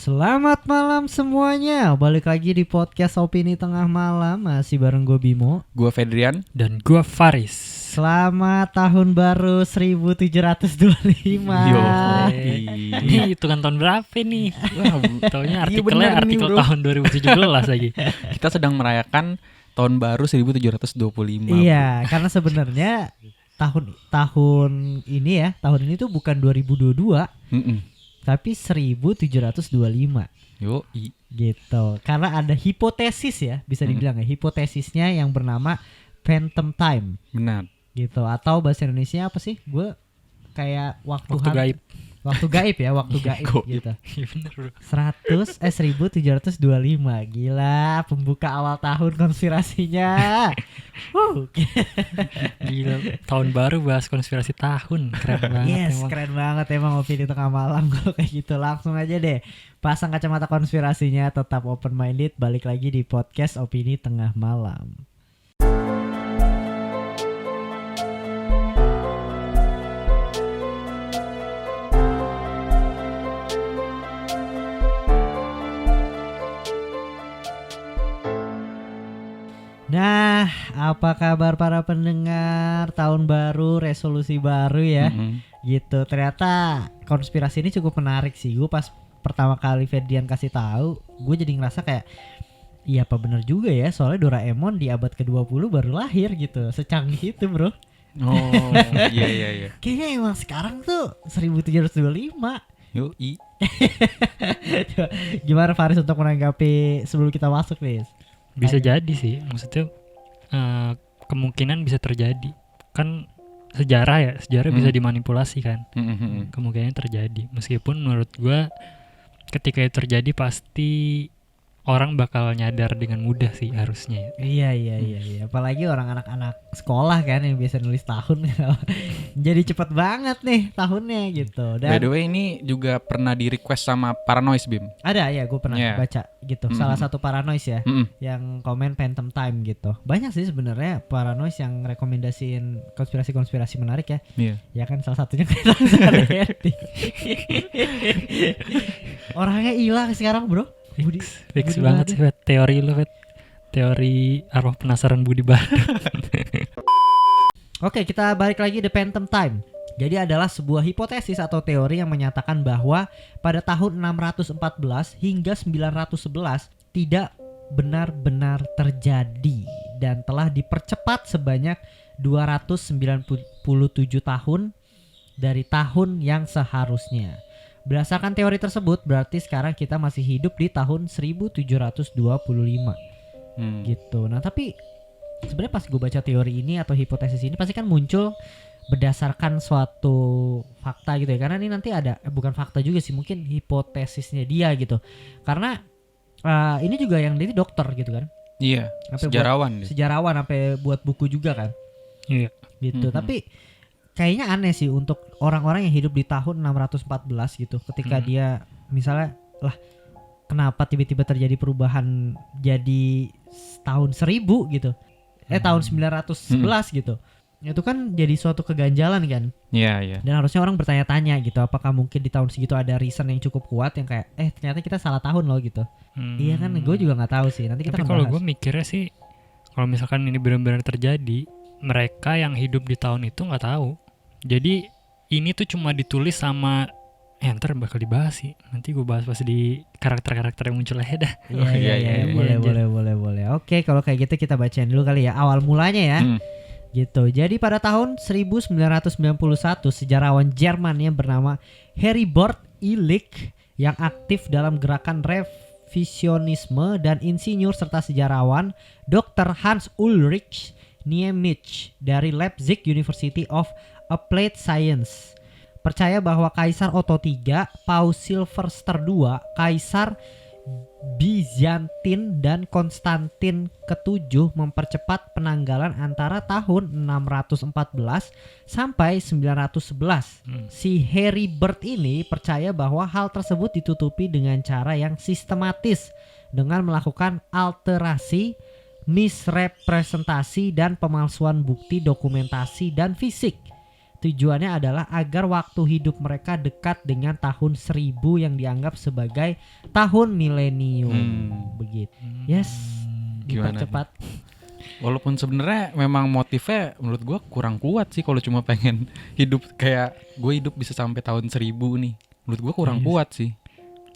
Selamat malam semuanya. Balik lagi di podcast Opini Tengah Malam. Masih bareng gue Bimo, Gue Fedrian. Dan gua Faris. Selamat tahun baru 1725. Yo. Ini hitungan tahun berapa nih? Wah, taunya artikelnya bener nih, artikel bro. tahun 2017 lagi. Kita sedang merayakan tahun baru 1725. Iya, karena sebenarnya tahun ini tuh bukan 2022, tapi 1725 Yo. gitu. Karena ada hipotesis ya, bisa dibilang ya, hipotesisnya yang bernama phantom time Benar. gitu, atau bahasa Indonesia apa sih? Gue kayak waktu Gaib. Waktu gaib ya, waktu gaib Gaib. gitu. Iya bener bro. 1725. Gila, pembuka awal tahun konspirasinya. Gila, tahun baru bahas konspirasi tahun. Keren banget Yes, emang. keren banget emang Opini Tengah Malam kalau kayak gitu. Langsung aja deh, pasang kacamata konspirasinya, tetap open minded. Balik lagi di podcast Opini Tengah Malam. Nah, apa kabar para pendengar? Tahun baru, resolusi baru ya. Gitu. Ternyata konspirasi ini cukup menarik sih. Gue pas pertama kali Ferdian kasih tahu, gue jadi ngerasa kayak iya apa bener juga ya. Soalnya Doraemon di abad ke-20 baru lahir gitu. Secanggih itu, Bro. Oh, iya. Kayaknya emang sekarang tuh 1725. Yo. Gimana Faris untuk menanggapi sebelum kita masuk nih? Bisa jadi sih. Maksudnya kemungkinan bisa terjadi. Kan sejarah bisa dimanipulasi kan. Kemungkinan terjadi. Meskipun menurut gua ketika itu terjadi pasti orang bakal nyadar dengan mudah sih harusnya. Iya. Apalagi orang anak-anak sekolah kan yang biasa nulis tahun. Jadi cepet banget nih tahunnya gitu. Dan By the way, ini juga pernah di request sama Paranoise, Bim. ada ya, gue pernah Yeah. baca gitu. Salah satu Paranoise ya yang komen phantom time gitu. Banyak sih sebenarnya Paranoise yang rekomendasiin konspirasi-konspirasi menarik ya. Iya. Ya kan salah satunya kayak Zanetti. Orangnya hilang sekarang, Bro. Fix Budi banget Badi. sih Fet. Teori lu Fet. Teori arwah penasaran Budi Barat. Oke, kita balik lagi The Phantom Time. Jadi adalah sebuah hipotesis atau teori yang menyatakan bahwa pada tahun 614 hingga 911 tidak benar-benar terjadi dan telah dipercepat sebanyak 297 tahun dari tahun yang seharusnya. Berdasarkan teori tersebut, berarti sekarang kita masih hidup di tahun 1725 gitu. Nah, tapi sebenarnya pas gue baca teori ini atau hipotesis ini pasti kan muncul berdasarkan suatu fakta gitu ya. Karena ini nanti ada bukan fakta juga sih, mungkin hipotesisnya dia gitu. Karena ini juga yang dia dokter gitu kan. Iya. Sampai Sejarawan dia. Sejarawan sampai buat buku juga kan. Iya. Gitu. Tapi kayaknya aneh sih untuk orang-orang yang hidup di tahun 614 gitu. Ketika dia misalnya lah kenapa tiba-tiba terjadi perubahan jadi tahun 1000 gitu. Tahun 911 gitu. Itu kan jadi suatu keganjalan kan. Iya. Dan harusnya orang bertanya-tanya gitu, apakah mungkin di tahun segitu ada reason yang cukup kuat yang kayak ternyata kita salah tahun loh gitu. Iya kan, gue juga nggak tahu sih. Nanti kita Tapi akan kalau bahas. gue mikirnya sih, kalau misalkan ini benar-benar terjadi, mereka yang hidup di tahun itu nggak tahu. Jadi ini tuh cuma ditulis sama, ntar bakal dibahas sih. Nanti gue bahas pas di karakter-karakter yang muncul aja dah. Iya, boleh. Oke, kalau kayak gitu kita bacain dulu kali ya awal mulanya ya. Gitu. Jadi pada tahun 1991 sejarawan Jerman yang bernama Heribert Illich yang aktif dalam gerakan revisionisme dan insinyur serta sejarawan Dr. Hans Ulrich Niemitz dari Leipzig University of Applied Science percaya bahwa Kaisar Otto III, Paus Silvester II, Kaisar Bizantin dan Konstantin ke-7 mempercepat penanggalan antara tahun 614 sampai 911. Si Heribert ini percaya bahwa hal tersebut ditutupi dengan cara yang sistematis dengan melakukan alterasi, misrepresentasi dan pemalsuan bukti dokumentasi dan fisik. tujuannya adalah agar waktu hidup mereka dekat dengan tahun 1000 yang dianggap sebagai tahun milenium. Begitu. Yes, Gimana dipercepat. Walaupun sebenarnya memang motifnya menurut gua kurang kuat sih kalau cuma pengen hidup kayak gue hidup bisa sampai tahun 1000 nih. Menurut gua kurang Yes. kuat sih.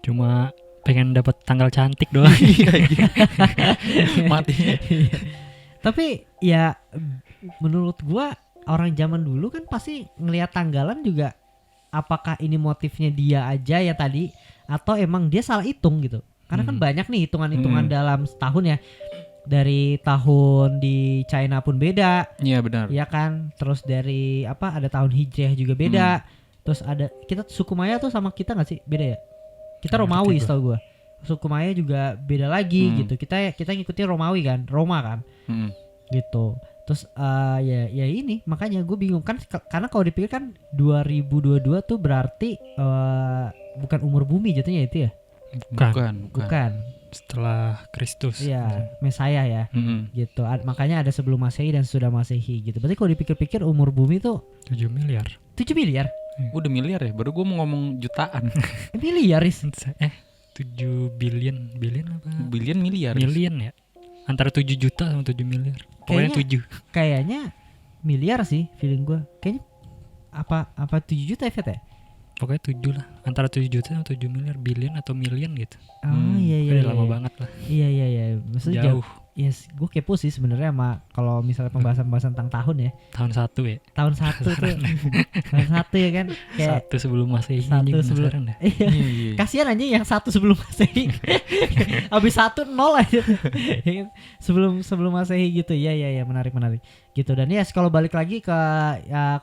Cuma pengen dapat tanggal cantik doang. Matinya. Tapi ya menurut gua orang zaman dulu kan pasti ngelihat tanggalan juga, apakah ini motifnya dia aja ya tadi atau emang dia salah hitung gitu. Karena kan banyak nih hitungan-hitungan dalam setahun ya. Dari tahun di China pun beda, Iya benar. ya kan. Terus dari ada tahun Hijriah juga beda. Terus ada kita suku Maya tuh sama kita nggak sih beda ya? Kita Nggak Romawi ngerti gua. setahu gua. Suku Maya juga beda lagi gitu. Kita ngikutin Romawi kan, Roma kan, gitu. Terus ya ini makanya gue bingung kan karena kalau dipikir kan 2022 tuh berarti bukan umur bumi jatuhnya itu ya? Bukan. Setelah Kristus. Iya, Mesaya ya. Gitu. Makanya ada sebelum Masehi dan sesudah Masehi gitu. Berarti kalau dipikir-pikir umur bumi tuh 7 miliar. 7 miliar. Udah miliar ya, baru gue mau ngomong jutaan. Miliaris. 7 billion apa? Bilion miliar. Million ya. Antara 7 juta sama 7 miliar. Pokoknya 7. Kayaknya miliar sih feeling gue. Kayaknya apa 7 juta ya? Pokoknya 7 lah. Antara 7 juta sama 7 miliar. Billion atau million gitu. Oh iya. Udah lama banget lah. Iya. Maksudnya Jauh. Yes, gue kepo sih sebenarnya sama kalau misalnya pembahasan tentang tahun ya. Tahun 1 ya. Tahun 1 tuh. Tahun 1 ya kan. Kayak 1 sebelum Masehi. Satu anjing, sebelum- penasaran dah. Iya. Kasihan aja yang 1 sebelum Masehi. Habis 1 0 aja. sebelum Masehi gitu. Iya menarik. Gitu dan yes kalau balik lagi ke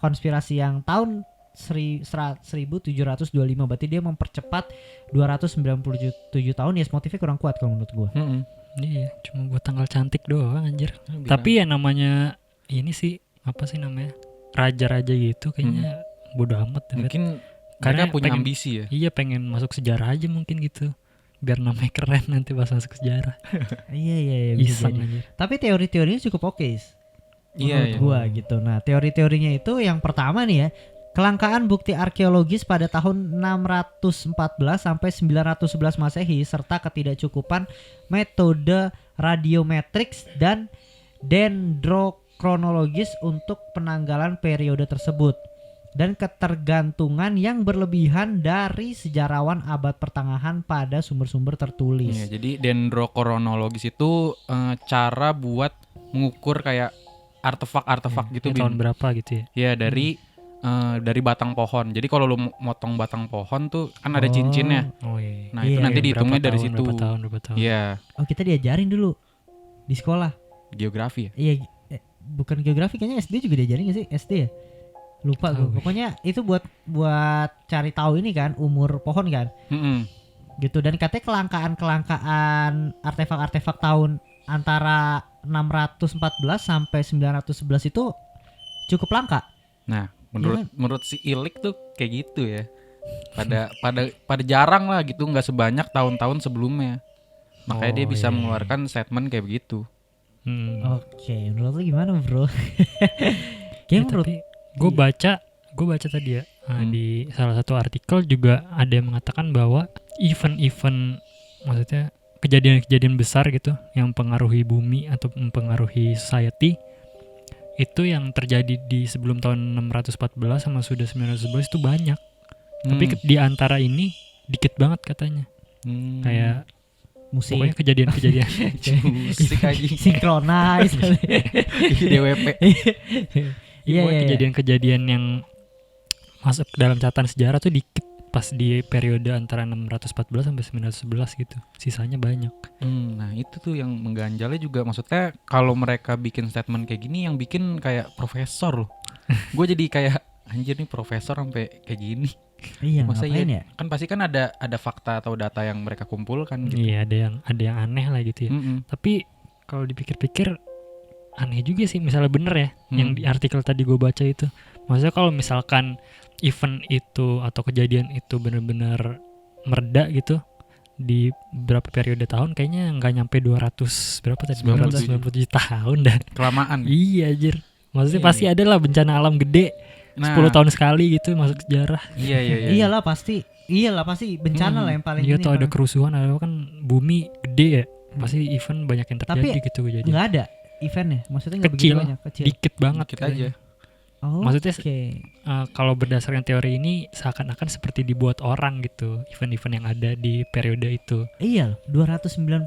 konspirasi yang tahun 1725 berarti dia mempercepat 297 tahun. Yes, motifnya kurang kuat kalau menurut gua. Iya, cuma buat tanggal cantik doang anjir. Tapi ya namanya ini sih apa sih namanya? Raja-raja gitu kayaknya bodo amat ya. mungkin Karena mereka punya pengen- ambisi ya. Iya pengen masuk sejarah aja mungkin gitu. Biar namanya keren nanti pas masuk sejarah. Iya bisa Iseng jadi. aja. Tapi teori-teorinya cukup oke. Iya. Menurut gua gitu. Nah, teori-teorinya itu yang pertama nih ya, kelangkaan bukti arkeologis pada tahun 614 sampai 911 Masehi serta ketidakcukupan metode radiometrics dan dendrokronologis untuk penanggalan periode tersebut dan ketergantungan yang berlebihan dari sejarawan abad pertengahan pada sumber-sumber tertulis. Iya, jadi dendrokronologis itu cara buat mengukur kayak artefak-artefak gitu. Ini tahun berapa gitu ya? Ya dari batang pohon. Jadi kalau lu motong batang pohon tuh kan ada cincinnya. Oh iya. Nah, itu Iya, nanti Berapa dihitungnya dari tahun, situ. Berapa tahun. Iya, Oh, kita diajarin dulu di sekolah. geografi ya. Iya, bukan geografi kayaknya SD juga diajarin gak sih? SD ya? Lupa gue. Tahu. Pokoknya itu buat cari tahu ini kan umur pohon kan. Gitu dan katanya kelangkaan artefak-artefak tahun antara 614 sampai 911 itu cukup langka. Nah, menurut si Ilik tuh kayak gitu ya. Pada jarang lah gitu, nggak sebanyak tahun-tahun sebelumnya. Makanya dia bisa iya. mengeluarkan statement kayak begitu. Oke, menurut lu gimana, Bro? Kayak menurut Tapi gue baca tadi ya di salah satu artikel juga ada yang mengatakan bahwa event-event maksudnya kejadian-kejadian besar gitu yang mempengaruhi bumi atau mempengaruhi society itu yang terjadi di sebelum tahun 614 sama sudah 911 itu banyak. Tapi di antara ini dikit banget katanya. Kayak musik pokoknya kejadian-kejadian musik aja. synchronize. DWP. Iya, pokoknya iya. kejadian-kejadian yang masuk ke dalam catatan sejarah tuh dikit pas di periode antara 614 sampai 911 gitu. Sisanya banyak. Nah itu tuh yang mengganjalnya juga. Maksudnya kalau mereka bikin statement kayak gini, yang bikin kayak profesor loh. Gue jadi kayak anjir nih profesor sampai kayak gini. Iya, Masa ngapain iya? ya? Kan pasti kan ada fakta atau data yang mereka kumpulkan gitu. Iya, ada yang aneh lah gitu ya. Tapi kalau dipikir-pikir aneh juga sih misalnya bener ya yang di artikel tadi gue baca itu. Maksudnya kalau misalkan event itu atau kejadian itu benar-benar mereda gitu di berapa periode tahun, kayaknya nggak nyampe 200 berapa tadi 297 tahun dah. Kelamaan. Iya anjir. Maksudnya Iya, pasti ada lah bencana alam gede Nah, 10 tahun sekali gitu masuk sejarah. Iya iya iya. Iyalah pasti bencana lah yang paling Iya ini. tuh ada Bang. kerusuhan, ada kan bumi gede ya. Pasti event banyak yang terjadi Tapi gitu jadi. Nggak ada eventnya, maksudnya nggak begitu Kecil, banyak, kecil. dikit banget Dikit katanya. aja. Oh, Maksudnya oke. Kalau berdasarkan teori ini seakan-akan seperti dibuat orang gitu event-event yang ada di periode itu. Iya, loh, 297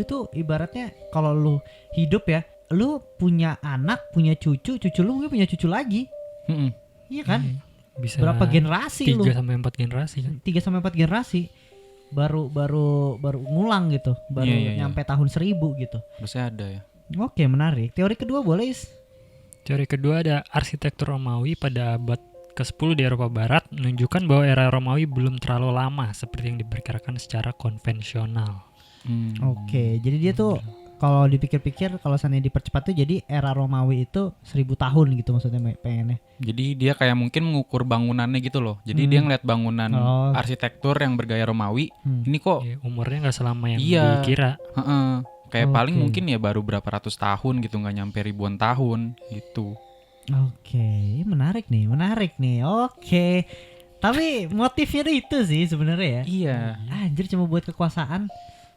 tuh ibaratnya kalau lu hidup ya, lu punya anak, punya cucu lu mungkin punya cucu lagi. Mm-mm. Iya kan? Bisa Berapa generasi lu? 3 sampai 4 generasi kan. 3 sampai 4 generasi. Baru ngulang gitu. Baru Iya. nyampe tahun 1000 gitu. Harusnya ada ya. Oke, menarik. Teori kedua boleh, Is? Teori kedua ada arsitektur Romawi pada abad ke-10 di Eropa Barat menunjukkan bahwa era Romawi belum terlalu lama seperti yang diperkirakan secara konvensional. Oke, jadi dia tuh kalau dipikir-pikir kalau seandainya dipercepat tuh jadi era Romawi itu 1000 tahun gitu maksudnya pengennya. Jadi dia kayak mungkin mengukur bangunannya gitu loh. Jadi dia ngeliat bangunan Oh. arsitektur yang bergaya Romawi. Ini kok Ya, umurnya nggak selama yang Iya. dikira. kayak paling Oke. mungkin ya baru berapa ratus tahun gitu, nggak nyampe ribuan tahun gitu. Oke, menarik nih. Oke. Tapi motifnya itu sih sebenarnya ya. Iya. Anjir cuma buat kekuasaan.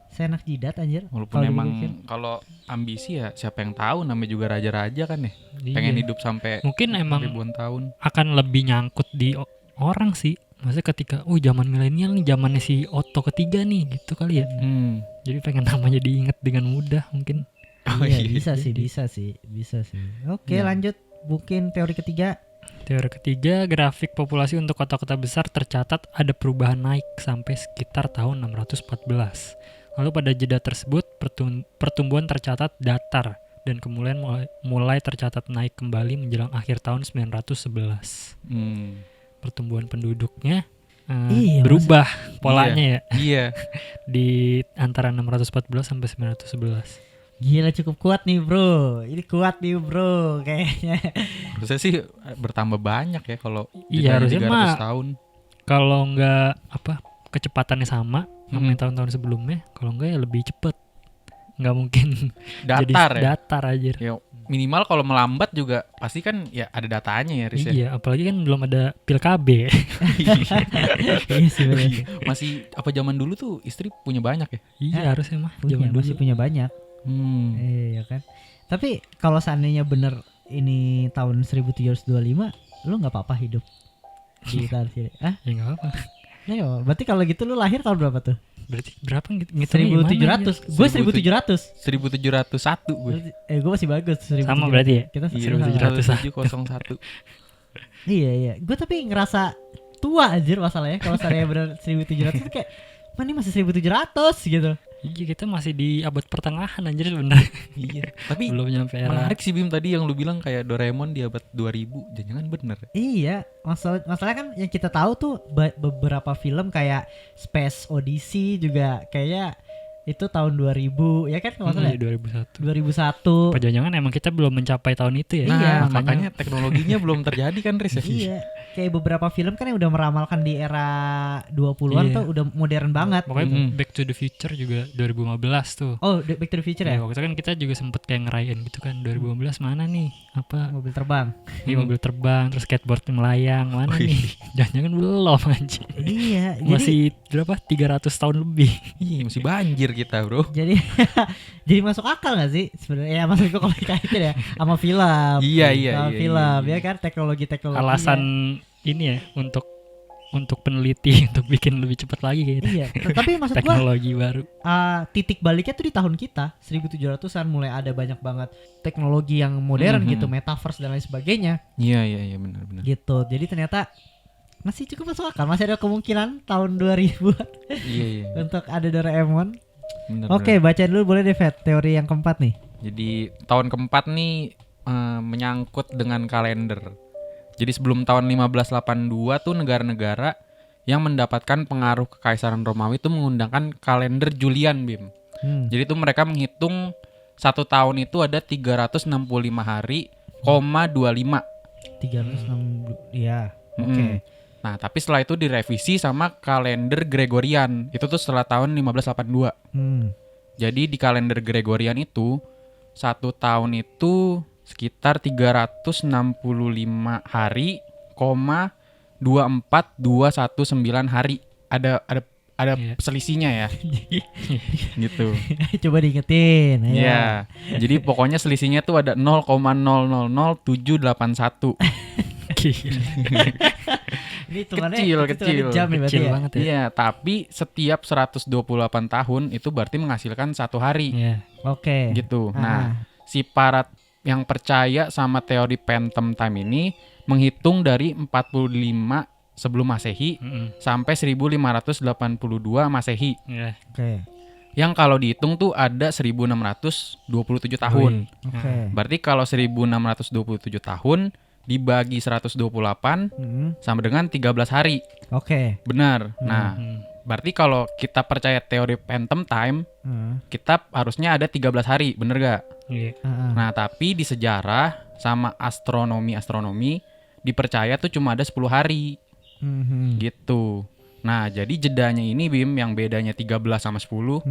Seenak jidat anjir. Walaupun Kalau emang dipikir. kalau ambisi ya siapa yang tahu, namanya juga raja-raja kan ya. Iya. Pengen hidup sampai Mungkin emang ribuan tahun. akan lebih nyangkut di orang sih. Maksudnya ketika zaman milenial nih, zamannya si Otto ketiga nih gitu kali ya. Jadi pengen namanya diingat dengan mudah mungkin. Oh, Iya, iya. bisa sih. Oke, Ya. lanjut. Mungkin teori ketiga. Teori ketiga, grafik populasi untuk kota-kota besar tercatat ada perubahan naik sampai sekitar tahun 614. Lalu pada jeda tersebut pertumbuhan tercatat datar dan kemudian mulai tercatat naik kembali menjelang akhir tahun 911. Pertumbuhan penduduknya Iya, berubah polanya ya Iya. di antara 614 sampai 911. Gila cukup kuat nih bro. Ini kuat nih bro kayaknya. Harusnya sih bertambah banyak ya kalau Iya, harusnya 300 mah tahun. kalau nggak kecepatannya sama yang tahun-tahun sebelumnya, kalau nggak ya lebih cepet. Nggak mungkin Datar jadi ya. datar aja. Ya minimal kalau melambat juga pasti kan ya ada datanya ya, Riz ya. Iya, apalagi kan belum ada pil KB. Iya sih bener. Masih apa zaman dulu tuh istri punya banyak ya? Iya, harusnya mah Punya, zaman masih dulu. punya banyak. Iya kan. Tapi kalau seandainya bener ini tahun 1725, lu nggak apa-apa hidup di tahun sini. Ah, Ya nggak apa. ya, berarti kalau gitu lu lahir tahun berapa tuh? Berarti berapa ngitungnya gimana 1700. Gue 1700. 1701 gue. Gue masih bagus. 1700. Sama berarti ya? Kita Iya, 1701. 1701. Iya. Gue tapi ngerasa tua anjir masalahnya kalau seandainya bener 1700 itu kayak mana ini masih 1700 gitu. Iya, kita masih di abad pertengahan anjir sebenarnya. Iya. Tapi Belum nyampe era. menarik sih Bim tadi yang lu bilang kayak Doraemon di abad 2000. Jangan bener. Iya, masalah kan yang kita tahu tuh beberapa film kayak Space Odyssey juga kayaknya itu tahun 2000 ya kan kalau nggak salah. Iya, 2001. 2001. Jangan emang kita belum mencapai tahun itu ya. Nah, Iya, makanya teknologinya belum terjadi kan, Riz ya? Iya, kayak beberapa film kan yang udah meramalkan di era 20-an Iya. tuh udah modern banget. Pokoknya Back to the Future juga 2015 tuh. Oh, Back to the Future ya? Ya, waktu itu kan kita juga sempet kayak ngerayain gitu kan 2015 mana nih Mobil terbang. Ini mobil terbang terus skateboard melayang mana nih. Jangan-jangan belum anjir. Iya, Masih berapa 300 tahun lebih. Iya, masih banjir kita, Bro. jadi jadi masuk akal gak sih sebenarnya? Ya maksud gue kalau dikaitin ya sama film. Iya. Sama film ya kan teknologi. Alasan ini ya untuk peneliti untuk bikin lebih cepat lagi kayaknya. Iya, tapi maksud gua Teknologi baru. titik baliknya tuh di tahun kita 1700-an mulai ada banyak banget teknologi yang modern gitu, metaverse dan lain sebagainya Iya, benar. gitu. Jadi ternyata masih cukup masuk akal, masih ada kemungkinan tahun 2000 Iya. untuk ada Doraemon. Benar. Oke, bacain dulu boleh deh Vet, teori yang keempat nih. Jadi tahun keempat nih menyangkut dengan kalender. Jadi sebelum tahun 1582 tuh negara-negara yang mendapatkan pengaruh kekaisaran Romawi itu menggunakan kalender Julian, Bim. Jadi tuh mereka menghitung satu tahun itu ada 365 hari, 25. 360 ya. Oke. Nah, tapi setelah itu direvisi sama kalender Gregorian. Itu tuh setelah tahun 1582. Jadi di kalender Gregorian itu satu tahun itu sekitar 365 hari, 0,24219 hari. Ada Iya. selisihnya ya. Gitu. Coba diingetin. Ayo. Iya. Jadi pokoknya selisihnya tuh ada 0,000781. Ini hitungannya Kecil, hitungannya kecil. jam ya berarti Kecil ya? banget ya. Iya, tapi setiap 128 tahun itu berarti menghasilkan 1 hari. Iya. Oke. Gitu. Ah. Nah, si para yang percaya sama teori phantom time ini menghitung dari 45 sebelum Masehi Mm-mm. sampai 1582 Masehi. Iya. Oke. Yang kalau dihitung tuh ada 1627 tahun. Oke. Berarti kalau 1627 tahun dibagi 128 sama dengan 13 hari. Oke. Benar. Nah, Hmm. berarti kalau kita percaya teori phantom time, kita harusnya ada 13 hari, bener gak? Iya. Nah, tapi di sejarah sama astronomi dipercaya tuh cuma ada 10 hari gitu. Nah, jadi jedanya ini Bim yang bedanya 13 sama 10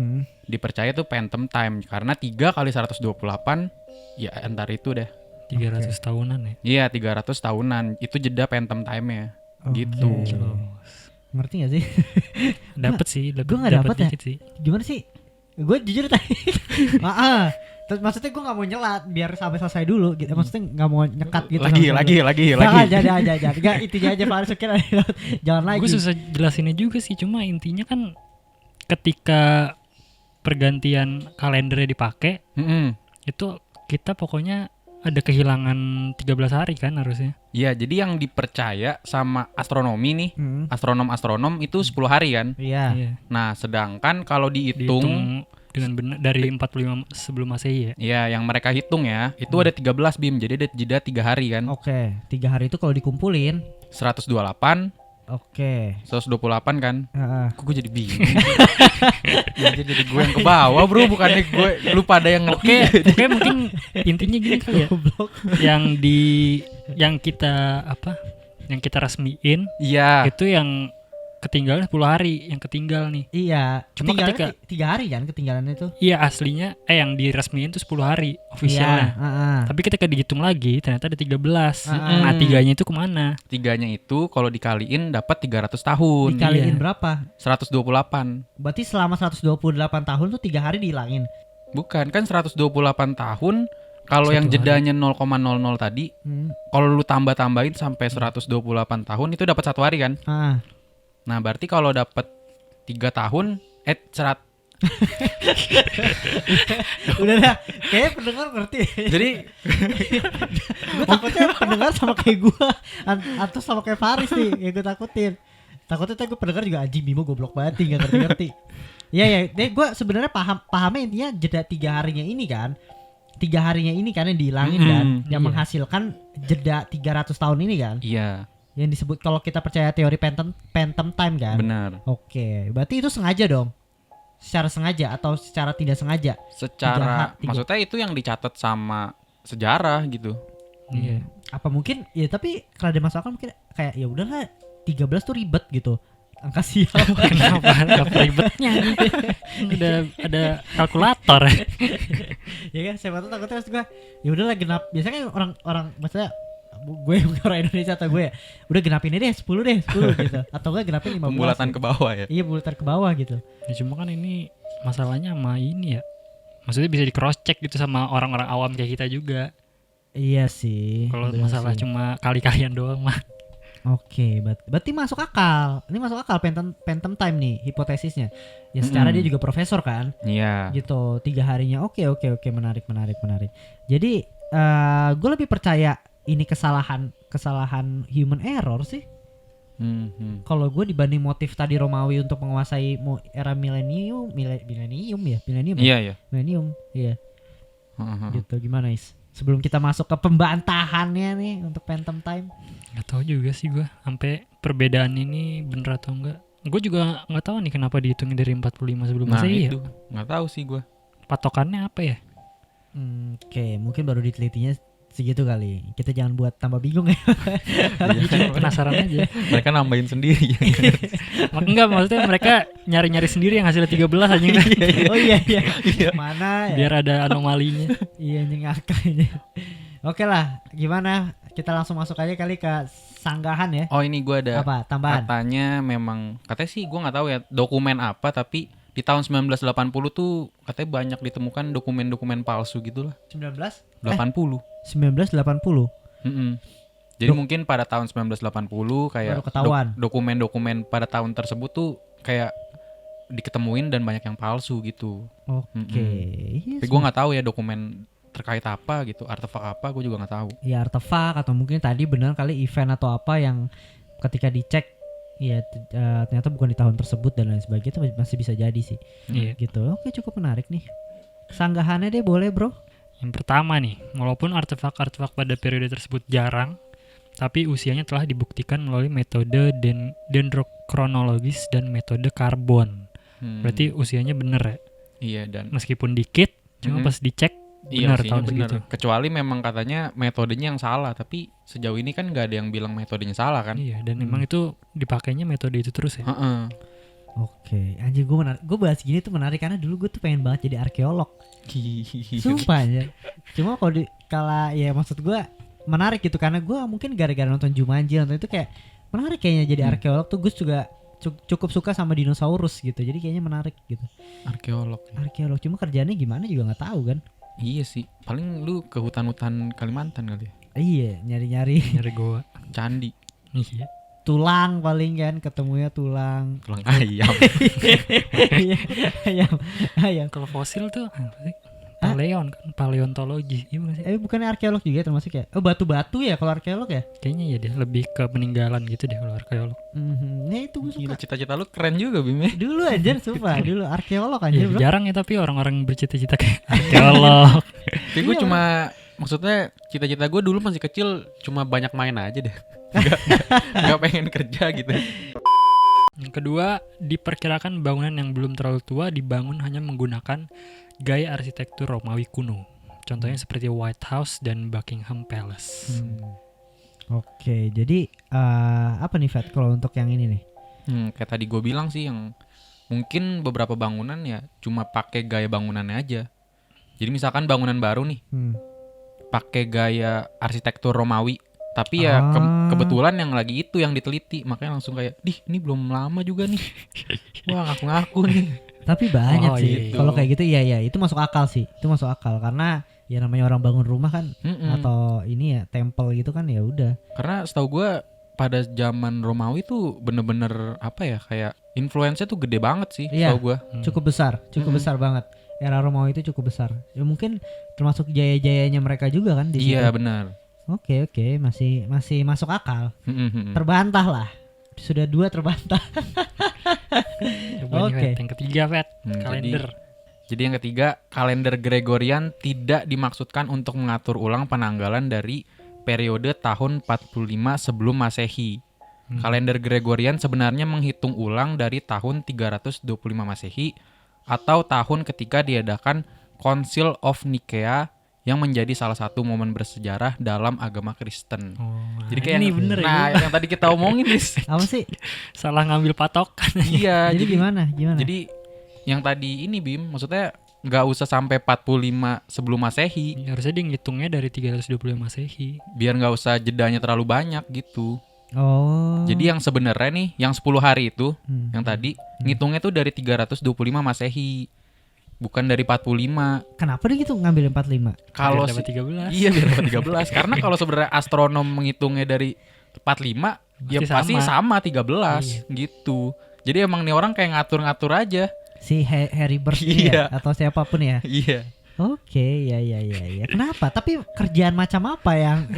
dipercaya tuh phantom time karena 3 kali 128 ya antar itu deh. 300 tahunan ya. Iya, 300 tahunan. Itu jeda phantom time-nya. Gitu. Ngerti gak sih? Dapat sih, Gua nggak dapet ya. dikit sih. Gimana sih? Gue jujur tadi. Terus maksudnya gue gak mau nyelat biar sampai selesai dulu gitu. Maksudnya gak mau nyekat gitu. Lagi. Jangan. Gak intinya aja Pak Aris kira jangan lagi. Gue susah jelasinnya juga sih, cuma intinya kan ketika pergantian kalendernya dipakai, itu kita pokoknya ada kehilangan 13 hari kan harusnya. Iya, jadi yang dipercaya sama astronomi nih, Hmm. astronom itu 10 hari kan. Iya. Iya. Nah, sedangkan kalau Dihitung dihitung, dengan benar dari 45 sebelum Masehi ya. ya yang mereka hitung ya, itu ada 13 Bim. Jadi ada jeda 3 hari kan. Oke. 3 hari itu kalau dikumpulin. 128, Oke. 128 kan. Heeh. Kok gue jadi bingung. jadi gue yang ke bawah bro, bukannya gue lu pada yang ngelke. Oke, mungkin intinya gini kali ya. Yang kita resmiin Iya. itu yang ketinggalan 10 hari, yang ketinggal nih. Iya. Cuma Ketinggalan 3 hari kan ketinggalan itu. Iya, aslinya yang diresmiin tuh 10 hari Iya. officialnya. Heeh. Tapi ketika dihitung lagi ternyata ada 13. Ah. Nah, 3-nya itu kemana? 3-nya itu kalau dikaliin dapat 300 tahun. Dikaliin Iya. berapa? 128. Berarti selama 128 tahun tuh 3 hari dihilangin. Bukan, kan 128 tahun kalau yang 1 hari. jedanya 0,00 tadi, kalau lu tambah-tambahin sampai 128 tahun itu dapat 1 hari kan? Ah. Nah, berarti kalau dapat 3 tahun Udah dah. Kayaknya pendengar ngerti. jadi Gue takutnya pendengar sama kayak gue atau sama kayak Faris nih yang gue takutin. Takutnya gue pendengar juga anjing Bimo goblok banget nih, gak ngerti-ngerti. Iya, deh gue sebenarnya pahamnya intinya jeda 3 harinya ini kan. 3 harinya ini kan yang dihilangin kan, yang iya. menghasilkan jeda 300 tahun ini kan. iya, Yang disebut kalau kita percaya teori phantom time kan. benar. Oke, berarti itu sengaja dong. Secara sengaja atau secara tidak sengaja. Secara tiga- maksudnya itu yang dicatat sama sejarah gitu. Iya. Apa mungkin ya, tapi kalau ada masalah mungkin kayak ya udahlah 13 tuh ribet gitu. Angka sial. Kenapa ada ribetnya? Udah ada kalkulator. Ya kan siapa tuh takutnya gue ya udahlah genap. Biasanya kan orang maksudnya gue orang Indonesia atau gue ya, udah genapin deh 10 gitu. Atau gue genapin 15. Pembulatan gitu. ke bawah ya. Iya, bulatan ke bawah gitu. Ya, cuma kan ini masalahnya sama ini ya. Maksudnya bisa di cross check gitu sama orang-orang awam kayak kita juga. Iya sih. Kalau bener masalah sih. cuma kali-kalian doang mah. Oke, berarti masuk akal. Ini masuk akal phantom time nih hipotesisnya. Ya secara dia juga profesor kan. Iya. Gitu 3 harinya. Oke, menarik. Jadi gue lebih percaya ini kesalahan human error sih. Kalau gue dibanding motif tadi Romawi untuk menguasai era milenium ya, Iya. milenium, iya. Gitu gimana Is? Sebelum kita masuk ke pembantahannya nih untuk phantom time. Gak tahu juga sih gue sampai perbedaan ini bener atau enggak. Gue juga nggak tahu nih kenapa dihitungin dari 45 sebelum Nah Masehi ya. itu nggak tahu sih gue. Patokannya apa ya? Oke, mungkin baru ditelitinya segitu kali. Kita jangan buat tambah bingung ya. Cuma penasaran aja. Mereka nambahin sendiri. Enggak, maksudnya mereka nyari-nyari sendiri yang hasilnya 13 aja. Oh iya. Mana ya? Biar ada anomalinya. Iya, nyengak ini. Oke lah, gimana? Kita langsung masuk aja kali ke sanggahan ya. Oh ini gue ada Apa tambahan? katanya sih gue nggak tahu ya dokumen apa, tapi di tahun 1980 tuh katanya banyak ditemukan dokumen-dokumen palsu gitu lah. 80. 1980. Mm-mm. Jadi mungkin pada tahun 1980 kayak Baru ketahuan. dokumen-dokumen pada tahun tersebut tuh kayak diketemuin dan banyak yang palsu gitu. Oke. Iya, Tapi gue nggak tahu ya dokumen terkait apa gitu, artefak apa gue juga nggak tahu. ya artefak atau mungkin tadi benar kali event atau apa yang ketika dicek ya ternyata bukan di tahun tersebut dan lain sebagainya, itu masih bisa jadi sih. Iya. Gitu. Oke, cukup menarik nih. Sanggahannya deh boleh, Bro. Yang pertama nih, walaupun artefak-artefak pada periode tersebut jarang, tapi usianya telah dibuktikan melalui metode dendrokronologis dan metode karbon. Berarti usianya bener ya? Iya, dan Meskipun dikit, cuma pas dicek benar tahun segitu. Kecuali memang katanya metodenya yang salah, tapi sejauh ini kan nggak ada yang bilang metodenya salah kan. Iya, dan memang itu dipakainya metode itu terus ya. Heeh. Oke, anjir gue bahas gini tuh menarik karena dulu gue tuh pengen banget jadi arkeolog. Sumpah ya. Cuma kalau ya maksud gue menarik gitu karena gue mungkin gara-gara nonton Jumanji nonton itu kayak menarik kayaknya jadi arkeolog tuh. Gus juga cukup suka sama dinosaurus gitu. Jadi kayaknya menarik gitu. Arkeolog. Cuma kerjaannya gimana juga nggak tahu kan. Iya sih, paling lu ke hutan-hutan Kalimantan kali ya. Iya, nyari-nyari Nyari goa. Candi. Iya. tulang paling kan, ketemunya tulang. Tulang ayam. ayam. Kalau fosil tuh apa sih? Paleon kan, paleontologi. Iya bukan sih? Bukannya arkeolog juga termasuk ya? Oh, batu-batu ya kalau arkeolog ya? Kayaknya ya dia lebih ke peninggalan gitu deh kalau arkeolog. Ya itu gue Gila, suka. cita-cita lu keren juga Bim ya. Dulu aja sumpah, dulu arkeolog aja Ya, bro. jarang ya tapi orang-orang bercita-cita kayak arkeolog. Tapi gue cuma maksudnya cita-cita gue dulu masih kecil cuma banyak main aja deh. Gak pengen kerja gitu. Yang kedua, diperkirakan bangunan yang belum terlalu tua dibangun hanya menggunakan gaya arsitektur Romawi kuno. Contohnya seperti White House dan Buckingham Palace. Oke, jadi apa nih Fat kalau untuk yang ini nih? Kayak tadi gue bilang sih yang mungkin beberapa bangunan ya cuma pakai gaya bangunannya aja. Jadi misalkan bangunan baru nih pakai gaya arsitektur Romawi, tapi ya kebetulan yang lagi itu yang diteliti, makanya langsung kayak, ini belum lama juga nih. Wah, ngaku-ngaku nih. Tapi banyak Oh, sih. iya. Kalau kayak gitu iya itu masuk akal sih. Itu masuk akal karena ya namanya orang bangun rumah kan atau ini ya temple gitu kan ya udah. Karena setahu gue pada zaman Romawi tuh bener-bener apa ya, kayak influence-nya tuh gede banget sih Iya. setahu gue. Cukup besar banget. Era Romawi itu cukup besar. Ya mungkin termasuk jaya-jayanya mereka juga kan di situ. Iya benar. Oke, masih masuk akal. Terbantah lah. Sudah 2 terbantah. Coba nih, Oke. Vet. Yang ketiga, Vet. Hmm, Kalender. Jadi yang ketiga, kalender Gregorian tidak dimaksudkan untuk mengatur ulang penanggalan dari periode tahun 45 sebelum Masehi. Kalender Gregorian sebenarnya menghitung ulang dari tahun 325 Masehi atau tahun ketika diadakan Council of Nicaea yang menjadi salah satu momen bersejarah dalam agama Kristen. Jadi kayak ini bener ya. yang tadi kita omongin, Riz. Apa sih? Salah ngambil patokan. Iya, Jadi gimana? Jadi yang tadi ini Bim, maksudnya nggak usah sampai 45 sebelum Masehi, Harusnya dia ngitungnya dari 325 Masehi. biar nggak usah jedanya terlalu banyak gitu. Oh. Jadi yang sebenarnya nih, yang 10 hari itu, yang tadi ngitungnya tuh dari 325 Masehi, bukan dari 45. Kenapa dia gitu ngambil 45? Kalau dapat 13. Iya, biar dapat 13. Karena kalau sebenarnya astronom menghitungnya dari 45, ya pasti sama 13 gitu. Jadi emang nih orang kayak ngatur-ngatur aja. Si Harry Bird ini ya? Atau siapapun ya? Iya. Oke, ya. Kenapa? Tapi kerjaan macam apa yang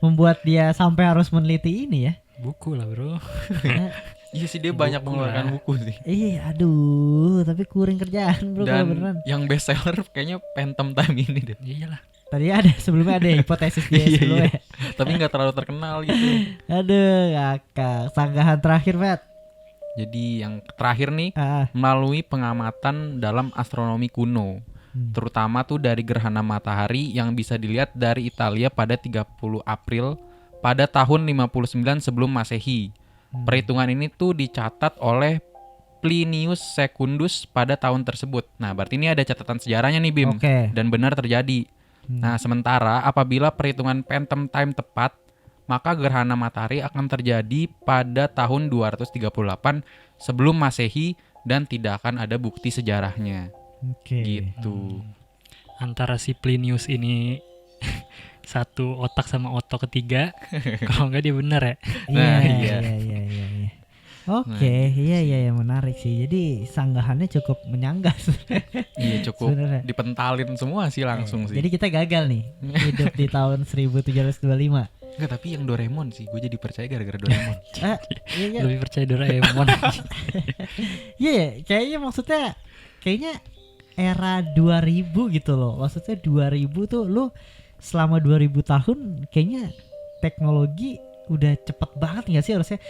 membuat dia sampai harus meneliti ini ya? Buku lah, Bro. Iya sih, dia banyak mengeluarkan buku sih. Aduh, tapi kuring kerjaan bro kalau Dan beneran. yang best seller kayaknya Phantom Time ini deh. Iyalah. Tadi sebelumnya ada hipotesis dia sebelumnya. Tapi nggak terlalu terkenal gitu. Aduh, kakak. Sanggahan terakhir, Matt. Jadi yang terakhir nih, melalui pengamatan dalam astronomi kuno, terutama tuh dari gerhana matahari yang bisa dilihat dari Italia pada 30 April pada tahun 59 sebelum Masehi. Perhitungan ini tuh dicatat oleh Plinius Secundus pada tahun tersebut. Nah, berarti ini ada catatan sejarahnya nih, Bim. Oke. Dan benar terjadi. Nah, sementara apabila perhitungan Phantom Time tepat, maka gerhana matahari akan terjadi pada tahun 238 sebelum Masehi dan tidak akan ada bukti sejarahnya. Oke. Gitu. Antara si Plinius ini satu otak sama otak ketiga, kalau enggak dia benar ya. Nah, Iya. iya. Oke, iya menarik sih. Jadi sanggahannya cukup menyanggah Iya, cukup sebenarnya. dipentalin semua sih langsung sih. Jadi kita gagal nih hidup di tahun 1725. Enggak, tapi yang Doraemon sih, gue jadi percaya gara-gara Doraemon. Iya. Lebih percaya Doraemon. Iya, kayaknya maksudnya era 2000 gitu loh. Maksudnya 2000 tuh lu selama 2000 tahun kayaknya teknologi udah cepet banget gak sih harusnya?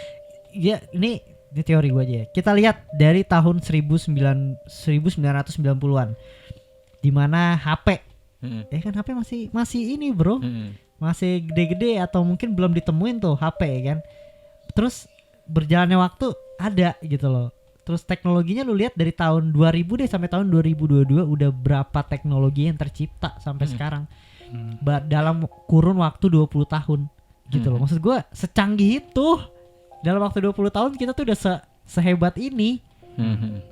Ya ini teori gue aja ya. Kita lihat dari tahun 1990-an di mana HP kan HP masih ini bro, masih gede-gede atau mungkin belum ditemuin tuh HP kan. Terus berjalannya waktu ada gitu loh. Terus teknologinya lu lihat dari tahun 2000 deh sampai tahun 2022 udah berapa teknologi yang tercipta sampai sekarang. Dalam kurun waktu 20 tahun gitu loh. Maksud gue secanggih itu dalam waktu 20 tahun kita tuh udah sehebat ini.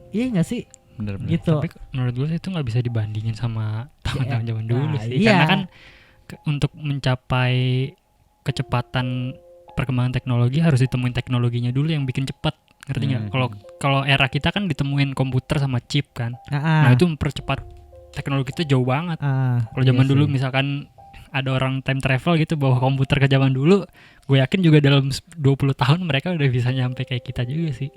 Iya gak sih? Bener-bener. Gitu. Tapi menurut gue itu nggak bisa dibandingin sama tahun-tahun zaman dulu Nah, sih. iya. Karena kan untuk mencapai kecepatan perkembangan teknologi harus ditemuin teknologinya dulu yang bikin cepat. Ngerti nggak? Kalau era kita kan ditemuin komputer sama chip kan. Nah itu mempercepat teknologi itu jauh banget. Kalau zaman dulu misalkan ada orang time travel gitu bawa komputer ke zaman dulu, gue yakin juga dalam 20 tahun mereka udah bisa nyampe kayak kita juga sih.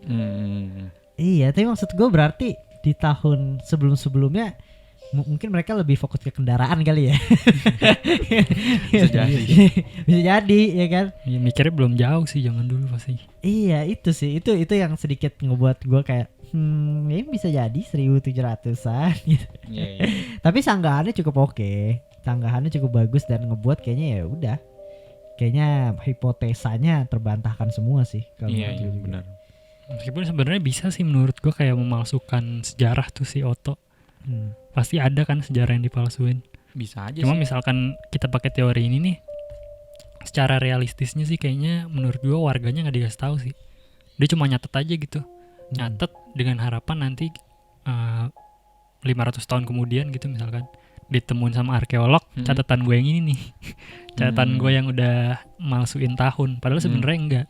Iya, tapi maksud gue berarti di tahun sebelum-sebelumnya mungkin mereka lebih fokus ke kendaraan kali ya. Bisa jadi. Bisa jadi ya kan. Ya, mikirnya belum jauh sih zaman dulu pasti. Iya itu sih, itu yang sedikit ngebuat gue kayak ya bisa jadi 1700-an gitu. Iya. Tapi sanggahannya cukup oke. Sanggahannya cukup bagus dan ngebuat kayaknya ya udah. Kayaknya hipotesanya terbantahkan semua sih kalau Iya, menurut gue. benar. Meskipun sebenarnya bisa sih menurut gue kayak memalsukan sejarah tuh si Otto. Pasti ada kan sejarah yang dipalsuin. Bisa aja Cuma sih. misalkan kita pakai teori ini nih, secara realistisnya sih kayaknya menurut gue warganya nggak dikasih tahu sih. Dia cuma nyatet aja gitu. Nyatet dengan harapan nanti 500 tahun kemudian gitu misalkan ditemuin sama arkeolog, catatan gue yang ini nih. Catatan gue yang udah malsuin tahun. Padahal sebenarnya enggak.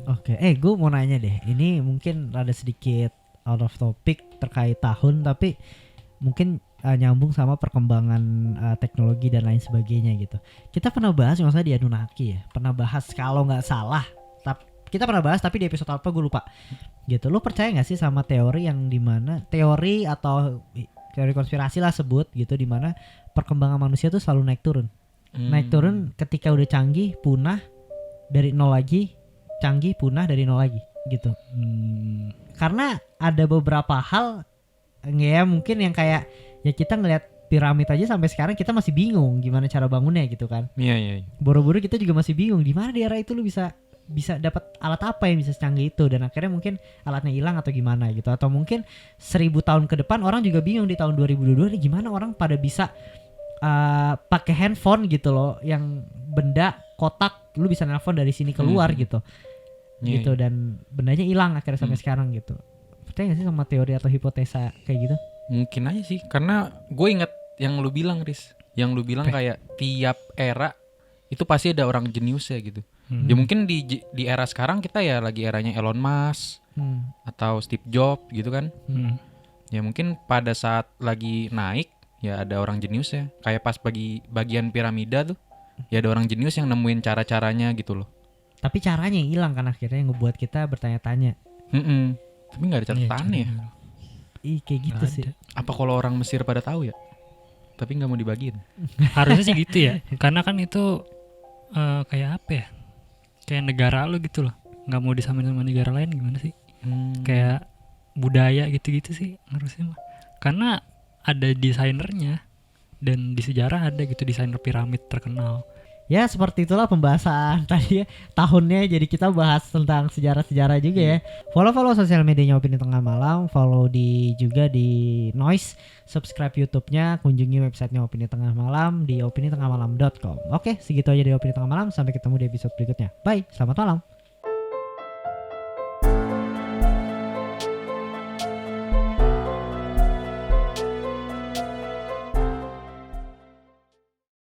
Oke, gue mau nanya deh. Ini mungkin rada sedikit out of topic terkait tahun, tapi mungkin nyambung sama perkembangan teknologi dan lain sebagainya gitu. Kita pernah bahas nggak usah di Anunnaki ya. Pernah bahas kalau nggak salah. Kita pernah bahas tapi di episode apa gue lupa. Gitu. Lo percaya nggak sih sama teori yang dimana teori atau teori konspirasi lah sebut gitu, dimana perkembangan manusia tuh selalu naik turun. Naik turun ketika udah canggih punah dari nol lagi, canggih punah dari nol lagi gitu. Karena ada beberapa hal ya mungkin yang kayak ya kita ngelihat piramid aja sampai sekarang kita masih bingung gimana cara bangunnya gitu kan. Iya. Boro-boro kita juga masih bingung di mana di era itu lu bisa dapat alat apa yang bisa secanggih itu, dan akhirnya mungkin alatnya hilang atau gimana gitu, atau mungkin 1000 tahun ke depan orang juga bingung di tahun 2022 nih gimana orang pada bisa pakai handphone gitu loh, yang benda kotak lu bisa nelpon dari sini keluar gitu. Gitu dan bendanya hilang akhirnya sampai sekarang gitu. Percaya gak sih sama teori atau hipotesa kayak gitu? Mungkin aja sih, karena gue inget yang lu bilang, Riz. Yang lu bilang kayak tiap era itu pasti ada orang jenius ya gitu. Ya mungkin di era sekarang kita ya lagi eranya Elon Musk atau Steve Jobs gitu kan. Ya mungkin pada saat lagi naik ya ada orang jenius ya. Kayak pas bagian piramida tuh ya ada orang jenius yang nemuin cara-caranya gitu loh. Tapi caranya yang hilang kan akhirnya, yang ngebuat kita bertanya-tanya. Tapi gak ada catatannya ya. Kayak gitu sih. Apa kalau orang Mesir pada tahu ya? Tapi gak mau dibagiin. Harusnya sih gitu ya. Karena kan itu kayak apa ya? Kayak negara lu gitu loh. Gak mau disamain sama negara lain gimana sih? Kayak budaya gitu-gitu sih harusnya mah. Karena ada desainernya. Dan di sejarah ada gitu desainer piramid terkenal. Ya seperti itulah pembahasan tadi ya, tahunnya. Jadi kita bahas tentang sejarah-sejarah juga ya. Follow sosial medianya Opini Tengah Malam, follow juga di Noise, subscribe YouTube-nya, kunjungi websitenya Opini Tengah Malam di opinitengahmalam.com. Oke, segitu aja dari Opini Tengah Malam. Sampai ketemu di episode berikutnya. Bye, selamat malam.